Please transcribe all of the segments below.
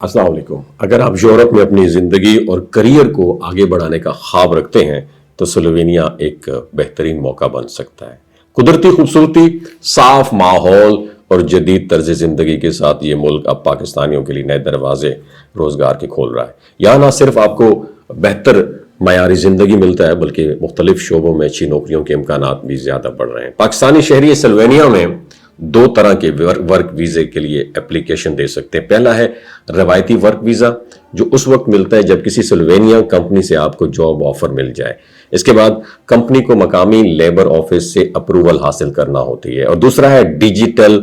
السلام علیکم۔ اگر آپ یورپ میں اپنی زندگی اور کریئر کو آگے بڑھانے کا خواب رکھتے ہیں تو سلووینیا ایک بہترین موقع بن سکتا ہے۔ قدرتی خوبصورتی، صاف ماحول اور جدید طرز زندگی کے ساتھ یہ ملک اب پاکستانیوں کے لیے نئے دروازے روزگار کے کھول رہا ہے۔ یہاں نہ صرف آپ کو بہتر معیاری زندگی ملتا ہے بلکہ مختلف شعبوں میں اچھی نوکریوں کے امکانات بھی زیادہ بڑھ رہے ہیں۔ پاکستانی شہری سلووینیا میں دو طرح کے ورک ویزے کے لیے اپلیکیشن دے سکتے ہیں۔ پہلا ہے روایتی ورک ویزا، جو اس وقت ملتا ہے جب کسی سلووینیا کمپنی سے آپ کو جاب آفر مل جائے۔ اس کے بعد کمپنی کو مقامی لیبر آفس سے اپروول حاصل کرنا ہوتی ہے۔ اور دوسرا ہے ڈیجیٹل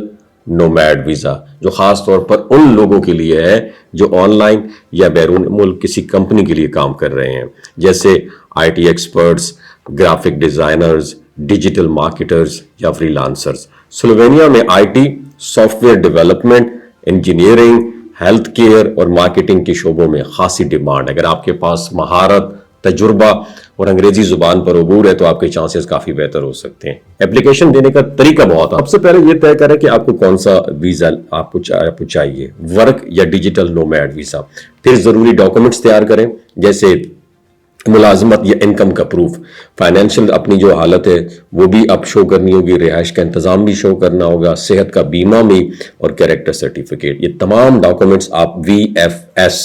نومیڈ ویزا، جو خاص طور پر ان لوگوں کے لیے ہے جو آن لائن یا بیرون ملک کسی کمپنی کے لیے کام کر رہے ہیں، جیسے I T experts, graphic designers, digital marketers یا فری لانسرز۔ سلووینیا میں I T, soft where development, engineering, health care اور مارکیٹنگ کے شعبوں میں خاصی ڈیمانڈ ہے۔ اگر آپ کے پاس مہارت، تجربہ اور انگریزی زبان پر عبور ہے تو آپ کے چانسز کافی بہتر ہو سکتے ہیں۔ اپلیکیشن دینے کا طریقہ بہت ہے۔ سب سے پہلے یہ طے کریں کہ آپ کو کون سا ویزا آپ کو چاہیے، ورک یا ڈیجیٹل نومیڈ ویزا۔ پھر ضروری ڈاکومنٹس تیار کریں، جیسے ملازمت یا انکم کا پروف، فائنینشیل اپنی جو حالت ہے وہ بھی آپ شو کرنی ہوگی، رہائش کا انتظام بھی شو کرنا ہوگا، صحت کا بیمہ بھی اور کیریکٹر سرٹیفکیٹ۔ یہ تمام ڈاکومنٹس آپ VFS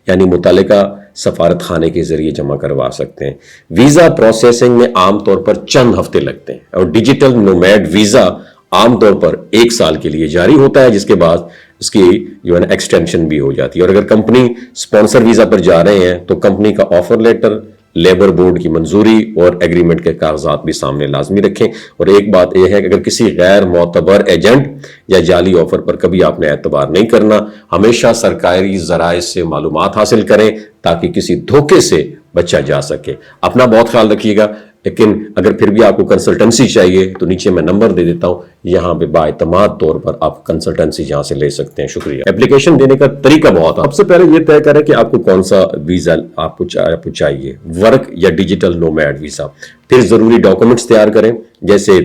یعنی متعلقہ سفارت خانے کے ذریعے جمع کروا سکتے ہیں۔ ویزا پروسیسنگ میں عام طور پر چند ہفتے لگتے ہیں، اور ڈیجیٹل نومیڈ ویزا عام طور پر 1 سال کے لیے جاری ہوتا ہے، جس کے بعد اس کی جو ہے نا ایکسٹینشن بھی ہو جاتی ہے۔ اور اگر کمپنی سپانسر ویزا پر جا رہے ہیں تو کمپنی کا آفر لیٹر، لیبر بورڈ کی منظوری اور ایگریمنٹ کے کاغذات بھی سامنے لازمی رکھیں۔ اور ایک بات یہ ہے کہ اگر کسی غیر معتبر ایجنٹ یا جعلی آفر پر کبھی آپ نے اعتبار نہیں کرنا، ہمیشہ سرکاری ذرائع سے معلومات حاصل کریں تاکہ کسی دھوکے سے بچا جا سکے۔ اپنا بہت خیال رکھیے گا، لیکن اگر پھر بھی آپ کو کنسلٹنسی چاہیے تو نیچے میں نمبر دے دیتا ہوں، یہاں پہ باعتماد طور پر آپ کنسلٹنسی جہاں سے لے سکتے ہیں۔ شکریہ۔ اپلیکیشن دینے کا طریقہ بہت ہے۔ سب سے پہلے یہ طے کریں کہ آپ کو کون سا ویزا آپ کو چاہیے، ورک یا ڈیجیٹل نومیڈ ویزا۔ پھر ضروری ڈاکومنٹس تیار کریں، جیسے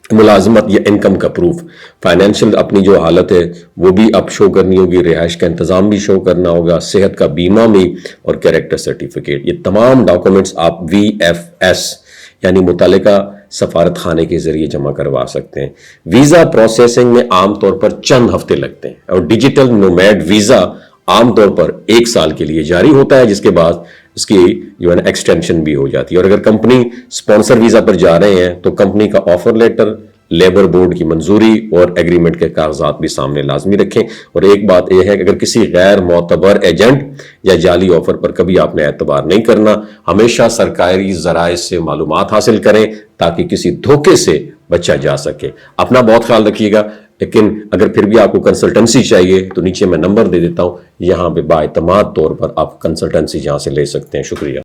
ملازمت یا انکم کا پروف، فائنینشیل اپنی جو حالت ہے وہ بھی آپ شو کرنی ہوگی، رہائش کا انتظام بھی شو کرنا ہوگا، صحت کا بیمہ بھی اور کیریکٹر سرٹیفکیٹ۔ یہ تمام ڈاکومنٹس آپ VFS یعنی متعلقہ سفارت خانے کے ذریعے جمع کروا سکتے ہیں۔ ویزا پروسیسنگ میں عام طور پر چند ہفتے لگتے ہیں، اور ڈیجیٹل نومیڈ ویزا عام طور پر 1 سال کے لیے جاری ہوتا ہے، جس کے بعد اس کی جو ہے نا ایکسٹینشن بھی ہو جاتی ہے۔ اور اگر کمپنی سپانسر ویزا پر جا رہے ہیں تو کمپنی کا آفر لیٹر، لیبر بورڈ کی منظوری اور ایگریمنٹ کے کاغذات بھی سامنے لازمی رکھیں۔ اور ایک بات یہ ہے کہ اگر کسی غیر معتبر ایجنٹ یا جعلی آفر پر کبھی آپ نے اعتبار نہیں کرنا، ہمیشہ سرکاری ذرائع سے معلومات حاصل کریں تاکہ کسی دھوکے سے بچا جا سکے۔ اپنا بہت خیال رکھیے گا، لیکن اگر پھر بھی آپ کو کنسلٹنسی چاہیے تو نیچے میں نمبر دے دیتا ہوں، یہاں پہ باعتماد طور پر آپ کنسلٹنسی جہاں سے لے سکتے ہیں۔ شکریہ۔